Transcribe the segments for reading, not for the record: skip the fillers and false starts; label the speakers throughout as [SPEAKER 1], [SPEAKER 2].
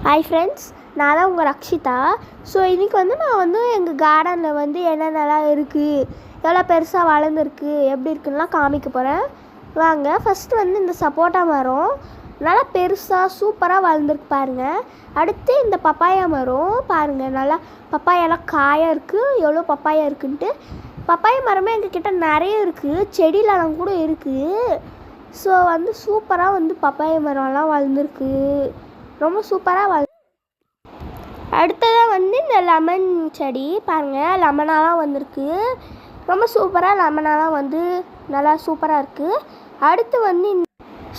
[SPEAKER 1] Hi friends, நான் தான் உங்கள் ரக்ஷிதா. ஸோ இன்றைக்கி நான் எங்கள் கார்டனில் என்னென்னலாம் இருக்குது, எவ்வளோ பெருசாக வளர்ந்துருக்கு, எப்படி இருக்குன்னுலாம் காமிக்க போகிறேன். வாங்க. ஃபஸ்ட்டு இந்த சப்போட்டா மரம் நல்லா பெருசாக சூப்பராக வளர்ந்துருக்கு பாருங்கள். அடுத்து இந்த பப்பாயா மரம் பாருங்கள், நல்லா பப்பாயெல்லாம் காயாக இருக்குது. எவ்வளோ பப்பாயா இருக்குன்ட்டு பப்பாயா மரமே எங்ககிட்ட நிறைய இருக்குது, செடியிலலாம் கூட இருக்குது. ஸோ சூப்பராக பப்பாயா மரம்லாம் வளர்ந்துருக்கு, ரொம்ப சூப்பராக அடுத்ததாக இந்த லெமன் செடி பாருங்கள், லெமனாலாம் வந்திருக்கு. ரொம்ப சூப்பராக லெமனாலாம் நல்லா சூப்பராக இருக்குது. அடுத்து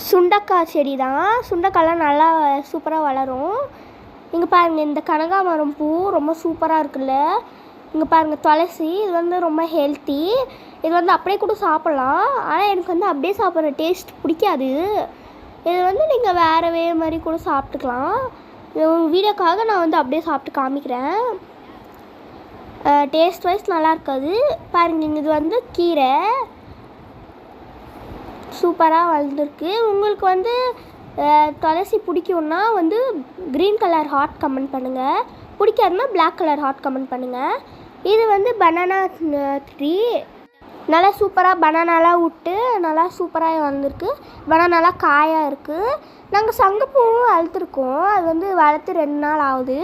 [SPEAKER 1] சுண்டக்காய் செடி தான். சுண்டக்காய்லாம் நல்லா சூப்பராக வளரும். இங்கே பாருங்கள், இந்த கனகாமரம் பூ ரொம்ப சூப்பராக இருக்குல்ல. இங்கே பாருங்கள், துளசி. இது ரொம்ப ஹெல்த்தி. இது அப்படியே கூட சாப்பிட்லாம். ஆனால் எனக்கு அப்படியே சாப்பிட்ற டேஸ்ட் பிடிக்காது. இது நீங்கள் வேறு மாதிரி கூட சாப்பிட்டுக்கலாம். வீடியோக்காக நான் அப்படியே சாப்பிட்டு காமிக்கிறேன். டேஸ்ட் வைஸ் நல்லா இருக்காது பாருங்கள். இது கீரை சூப்பராக வளர்ந்துருக்கு. உங்களுக்கு துளசி பிடிக்கும்னா க்ரீன் கலர் ஹார்ட் கமெண்ட் பண்ணுங்கள், பிடிக்காதுன்னா பிளாக் கலர் ஹார்ட் கமெண்ட் பண்ணுங்கள். இது பனானா ட்ரீ. நல்லா சூப்பராக பனானாலாம் விட்டு நல்லா சூப்பராக வளர்ந்துருக்கு. பனானாலாம் காயாக இருக்குது. நாங்கள் சங்குப்பூவும் வளர்த்துருக்கோம். அது வளர்த்து 2 நாள் ஆகுது.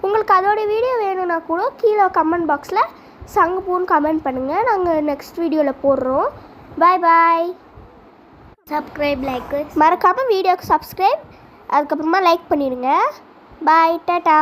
[SPEAKER 1] உங்களுக்கு அதோட வீடியோ வேணும்னா கூட கீழே கமெண்ட் பாக்ஸில் சங்குப்பூன்னு கமெண்ட் பண்ணுங்கள், நாங்கள் நெக்ஸ்ட் வீடியோவில் போடுறோம். பாய் பாய்.
[SPEAKER 2] சப்ஸ்கிரைப், லைக்,
[SPEAKER 1] மறக்காமல் வீடியோக்கு சப்ஸ்கிரைப், அதுக்கப்புறமா லைக் பண்ணிடுங்க. பாய், டாடா.